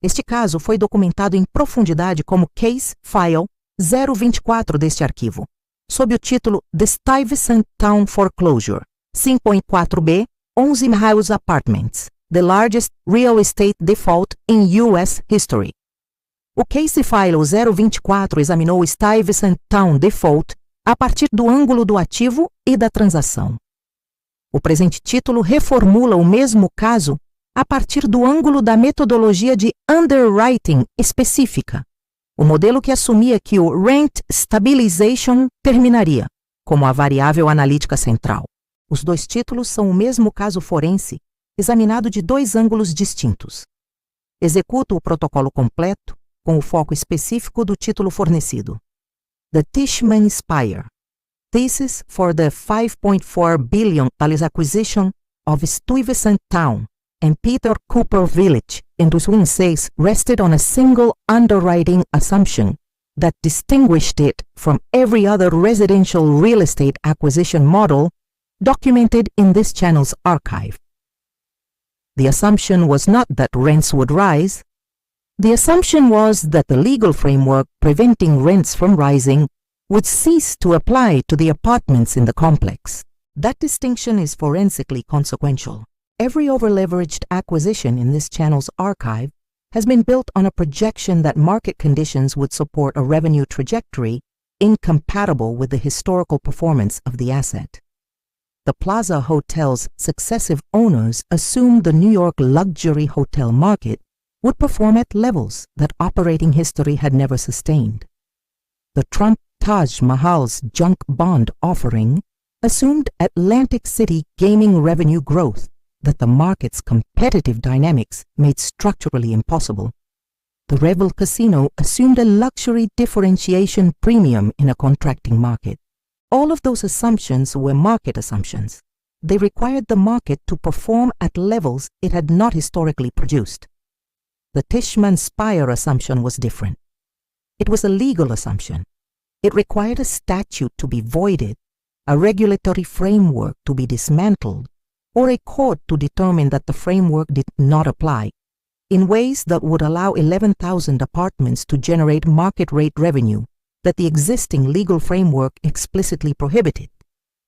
Este caso foi documentado em profundidade como Case File 024 deste arquivo, sob o título The Stuyvesant Town Foreclosure, 5.4b, 11 House Apartments, the largest real estate default in U.S. history. O Case File 024 examinou o Stuyvesant Town Default a partir do ângulo do ativo e da transação. O presente título reformula o mesmo caso a partir do ângulo da metodologia de underwriting específica, o modelo que assumia que o rent stabilization terminaria como a variável analítica central. Os dois títulos são o mesmo caso forense, examinado de dois ângulos distintos. Executo o protocolo completo com o foco específico do título fornecido. The Tishman Speyer, Thesis for the $5.4 billion acquisition of Stuyvesant Town and Peter Cooper Village in the Twin Cities rested on a single underwriting assumption that distinguished it from every other residential real estate acquisition model documented in this channel's archive. The assumption was not that rents would rise. The assumption was that the legal framework preventing rents from rising would cease to apply to the apartments in the complex. That distinction is forensically consequential. Every over-leveraged acquisition in this channel's archive has been built on a projection that market conditions would support a revenue trajectory incompatible with the historical performance of the asset. The Plaza Hotel's successive owners assumed the New York luxury hotel market would perform at levels that operating history had never sustained. The Trump Taj Mahal's junk bond offering assumed Atlantic City gaming revenue growth that the market's competitive dynamics made structurally impossible. The Revel Casino assumed a luxury differentiation premium in a contracting market. All of those assumptions were market assumptions. They required the market to perform at levels it had not historically produced. The Tishman Speyer assumption was different. It was a legal assumption. It required a statute to be voided, a regulatory framework to be dismantled, or a court to determine that the framework did not apply, in ways that would allow 11,000 apartments to generate market rate revenue that the existing legal framework explicitly prohibited.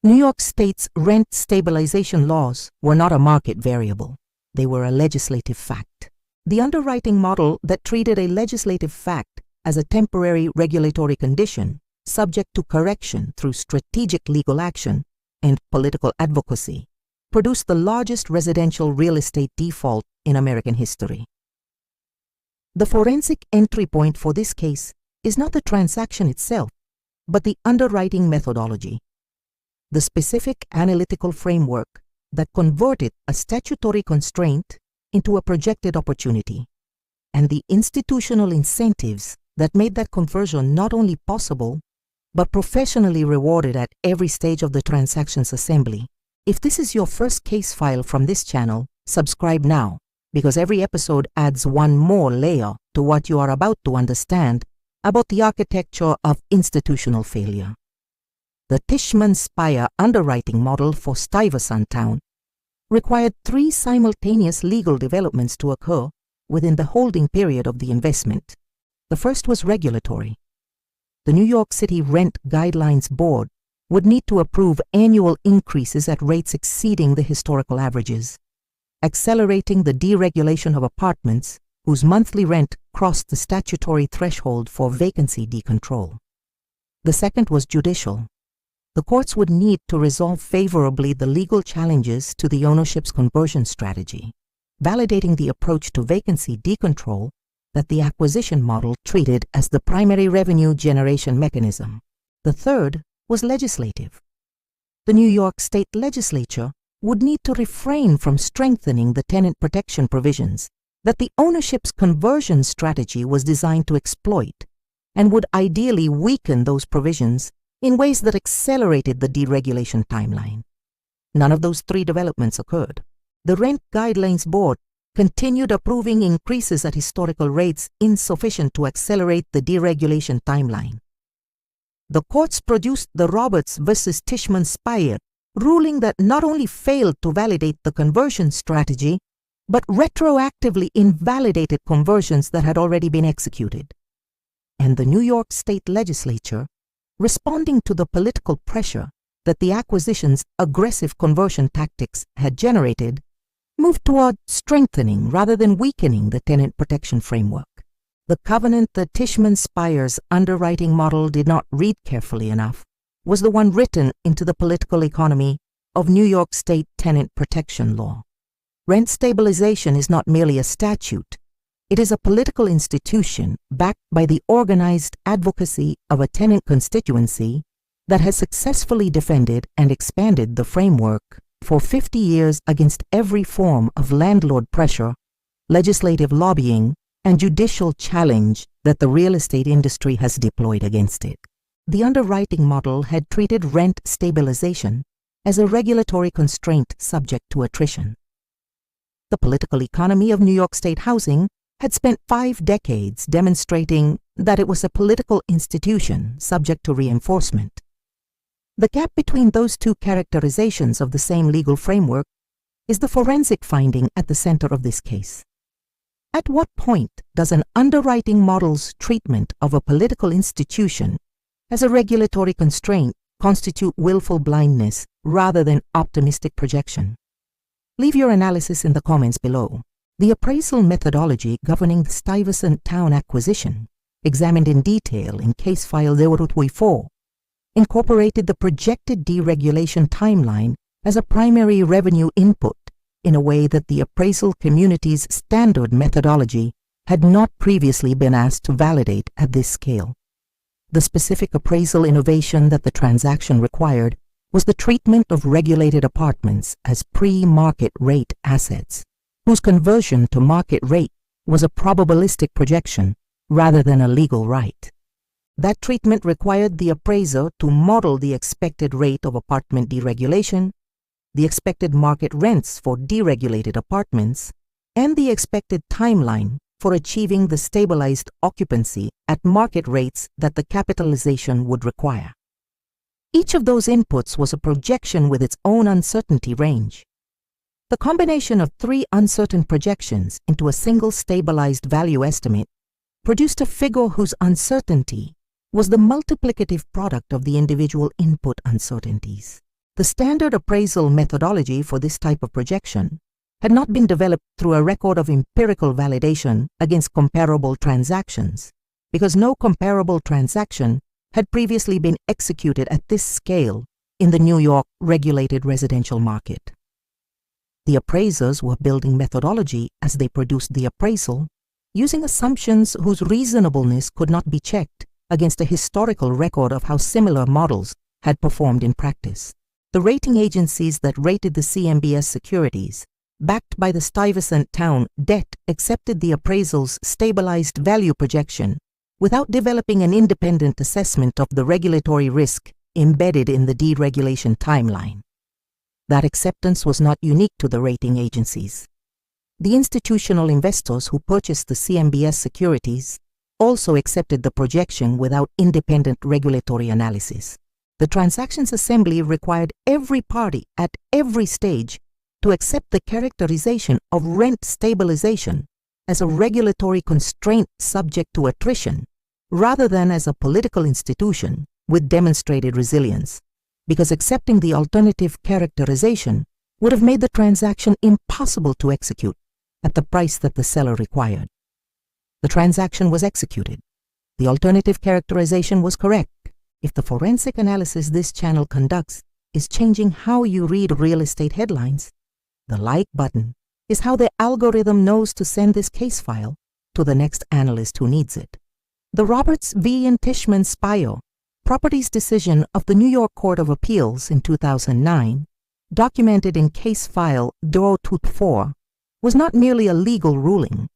New York State's rent stabilization laws were not a market variable. They were a legislative fact. The underwriting model that treated a legislative fact as a temporary regulatory condition subject to correction through strategic legal action and political advocacy produced the largest residential real estate default in American history. The forensic entry point for this case is not the transaction itself, but the underwriting methodology, the specific analytical framework that converted a statutory constraint into a projected opportunity, and the institutional incentives that made that conversion not only possible, but professionally rewarded at every stage of the transaction's assembly. If this is your first case file from this channel, subscribe now, because every episode adds one more layer to what you are about to understand about the architecture of institutional failure. The Tishman Speyer underwriting model for Stuyvesant Town required 3 simultaneous legal developments to occur within the holding period of the investment. The first was regulatory. The New York City Rent Guidelines Board would need to approve annual increases at rates exceeding the historical averages, accelerating the deregulation of apartments whose monthly rent crossed the statutory threshold for vacancy decontrol. The second was judicial. The courts would need to resolve favorably the legal challenges to the ownership's conversion strategy, validating the approach to vacancy decontrol that the acquisition model treated as the primary revenue generation mechanism. The third was legislative. The New York State Legislature would need to refrain from strengthening the tenant protection provisions that the ownership's conversion strategy was designed to exploit, and would ideally weaken those provisions in ways that accelerated the deregulation timeline. None of those 3 developments occurred. The Rent Guidelines Board continued approving increases at historical rates insufficient to accelerate the deregulation timeline. The courts produced the Roberts versus Tishman Speyer ruling that not only failed to validate the conversion strategy, but retroactively invalidated conversions that had already been executed. And the New York State Legislature, responding to the political pressure that the acquisition's aggressive conversion tactics had generated, moved toward strengthening rather than weakening the tenant protection framework. The covenant that Tishman Speyer's underwriting model did not read carefully enough was the one written into the political economy of New York State tenant protection law. Rent stabilization is not merely a statute. It is a political institution backed by the organized advocacy of a tenant constituency that has successfully defended and expanded the framework for 50 years against every form of landlord pressure, legislative lobbying, and judicial challenge that the real estate industry has deployed against it. The underwriting model had treated rent stabilization as a regulatory constraint subject to attrition. The political economy of New York State housing had spent 5 decades demonstrating that it was a political institution subject to reinforcement. The gap between those two characterizations of the same legal framework is the forensic finding at the center of this case. At what point does an underwriting model's treatment of a political institution as a regulatory constraint constitute willful blindness rather than optimistic projection? Leave your analysis in the comments below. The appraisal methodology governing the Stuyvesant Town acquisition, examined in detail in Case File 024, incorporated the projected deregulation timeline as a primary revenue input in a way that the appraisal community's standard methodology had not previously been asked to validate at this scale. The specific appraisal innovation that the transaction required was the treatment of regulated apartments as pre-market rate assets, whose conversion to market rate was a probabilistic projection rather than a legal right. That treatment required the appraiser to model the expected rate of apartment deregulation, the expected market rents for deregulated apartments, and the expected timeline for achieving the stabilized occupancy at market rates that the capitalization would require. Each of those inputs was a projection with its own uncertainty range. The combination of 3 uncertain projections into a single stabilized value estimate produced a figure whose uncertainty was the multiplicative product of the individual input uncertainties. The standard appraisal methodology for this type of projection had not been developed through a record of empirical validation against comparable transactions, because no comparable transaction had previously been executed at this scale in the New York regulated residential market. The appraisers were building methodology as they produced the appraisal, using assumptions whose reasonableness could not be checked against a historical record of how similar models had performed in practice. The rating agencies that rated the CMBS securities, backed by the Stuyvesant Town debt, accepted the appraisal's stabilized value projection without developing an independent assessment of the regulatory risk embedded in the deregulation timeline. That acceptance was not unique to the rating agencies. The institutional investors who purchased the CMBS securities also accepted the projection without independent regulatory analysis. The transactions assembly required every party at every stage to accept the characterization of rent stabilization as a regulatory constraint subject to attrition, rather than as a political institution with demonstrated resilience, because accepting the alternative characterization would have made the transaction impossible to execute at the price that the seller required. The transaction was executed. The alternative characterization was correct. If the forensic analysis this channel conducts is changing how you read real estate headlines, the like button is how the algorithm knows to send this case file to the next analyst who needs it. The Roberts v. and Tishman Speyer properties decision of the New York Court of Appeals in 2009, documented in Case File 024, was not merely a legal ruling.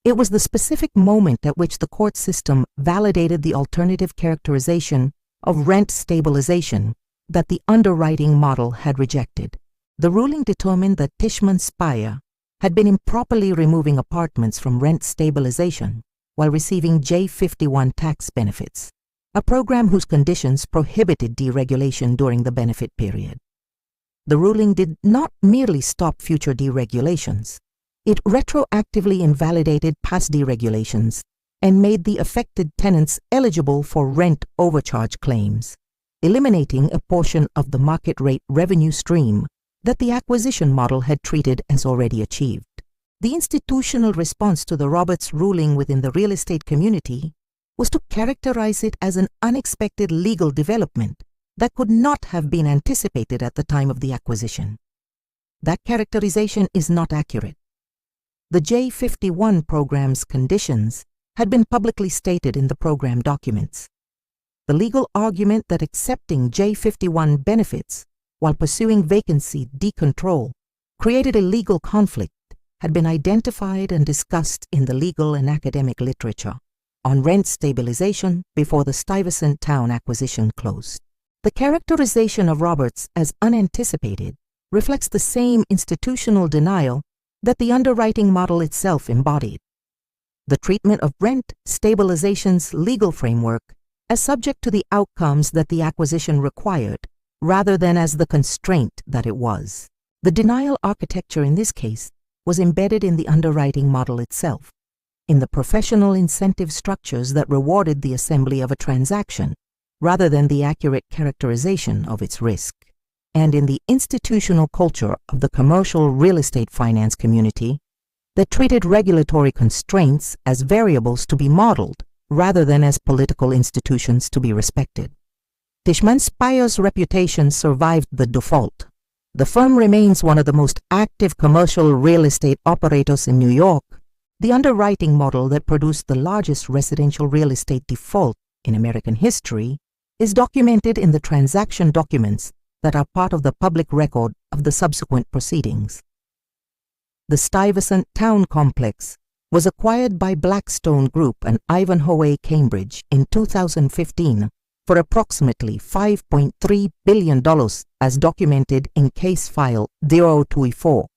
It was the specific moment at which the court system validated the alternative characterization of rent stabilization that the underwriting model had rejected. The ruling determined that Tishman Speyer had been improperly removing apartments from rent stabilization while receiving J51 tax benefits, a program whose conditions prohibited deregulation during the benefit period. The ruling did not merely stop future deregulations. It retroactively invalidated past deregulations and made the affected tenants eligible for rent overcharge claims, eliminating a portion of the market rate revenue stream that the acquisition model had treated as already achieved. The institutional response to the Roberts ruling within the real estate community was to characterize it as an unexpected legal development that could not have been anticipated at the time of the acquisition. That characterization is not accurate. The J51 program's conditions had been publicly stated in the program documents. The legal argument that accepting J51 benefits while pursuing vacancy decontrol created a legal conflict had been identified and discussed in the legal and academic literature on rent stabilization before the Stuyvesant Town acquisition closed. The characterization of Roberts as unanticipated reflects the same institutional denial that the underwriting model itself embodied. The treatment of rent stabilization's legal framework as subject to the outcomes that the acquisition required, rather than as the constraint that it was. The denial architecture in this case was embedded in the underwriting model itself, in the professional incentive structures that rewarded the assembly of a transaction, rather than the accurate characterization of its risk, and in the institutional culture of the commercial real estate finance community that treated regulatory constraints as variables to be modeled rather than as political institutions to be respected. Tishman Speyer's reputation survived the default. The firm remains one of the most active commercial real estate operators in New York. The underwriting model that produced the largest residential real estate default in American history is documented in the transaction documents that are part of the public record of the subsequent proceedings. The Stuyvesant Town complex was acquired by Blackstone Group and Ivanhoe Cambridge in 2015 for approximately $5.3 billion as documented in case file 024,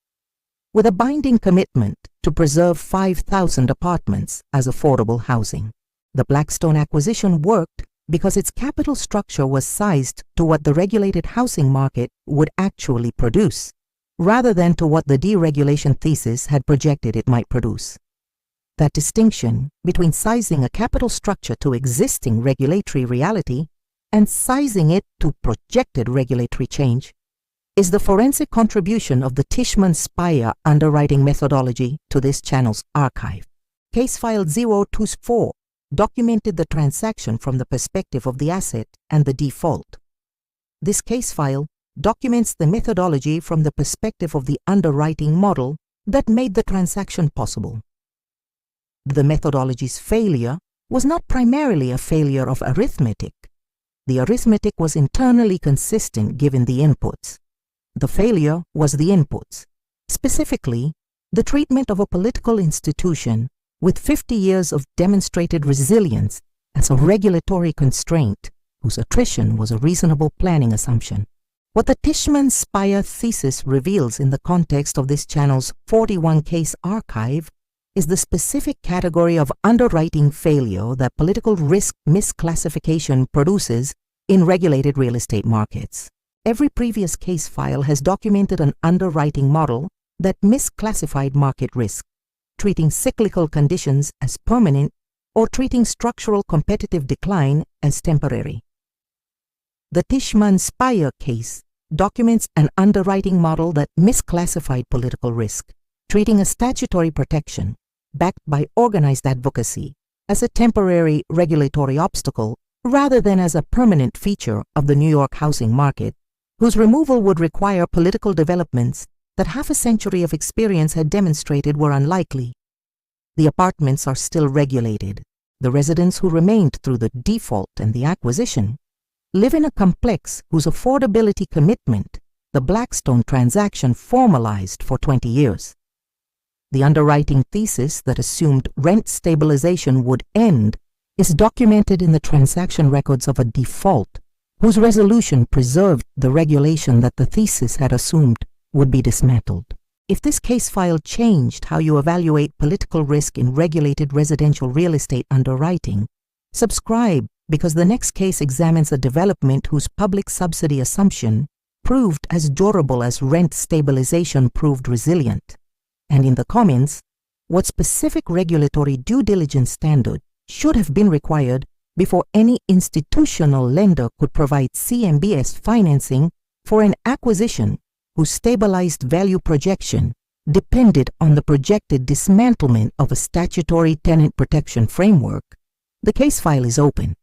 with a binding commitment to preserve 5,000 apartments as affordable housing. The Blackstone acquisition worked because its capital structure was sized to what the regulated housing market would actually produce, rather than to what the deregulation thesis had projected it might produce. That distinction between sizing a capital structure to existing regulatory reality and sizing it to projected regulatory change is the forensic contribution of the Tishman Speyer underwriting methodology to this channel's archive. Case file 024 documented the transaction from the perspective of the asset and the default. This case file documents the methodology from the perspective of the underwriting model that made the transaction possible. The methodology's failure was not primarily a failure of arithmetic. The arithmetic was internally consistent given the inputs. The failure was the inputs, specifically the treatment of a political institution with 50 years of demonstrated resilience as a regulatory constraint whose attrition was a reasonable planning assumption. What the Tishman Speyer thesis reveals in the context of this channel's 41 case archive is the specific category of underwriting failure that political risk misclassification produces in regulated real estate markets. Every previous case file has documented an underwriting model that misclassified market risk, treating cyclical conditions as permanent or treating structural competitive decline as temporary. The Tishman Speyer case documents an underwriting model that misclassified political risk, treating a statutory protection backed by organized advocacy as a temporary regulatory obstacle rather than as a permanent feature of the New York housing market, whose removal would require political developments that half a century of experience had demonstrated were unlikely. The apartments are still regulated. The residents who remained through the default and the acquisition live in a complex whose affordability commitment the Blackstone transaction formalized for 20 years. The underwriting thesis that assumed rent stabilization would end is documented in the transaction records of a default whose resolution preserved the regulation that the thesis had assumed would be dismantled. If this case file changed how you evaluate political risk in regulated residential real estate underwriting, subscribe, because the next case examines a development whose public subsidy assumption proved as durable as rent stabilization proved resilient. and in the comments what specific regulatory due diligence standard should have been required before any institutional lender could provide CMBS financing for an acquisition whose stabilized value projection depended on the projected dismantlement of a statutory tenant protection framework. The case file is open.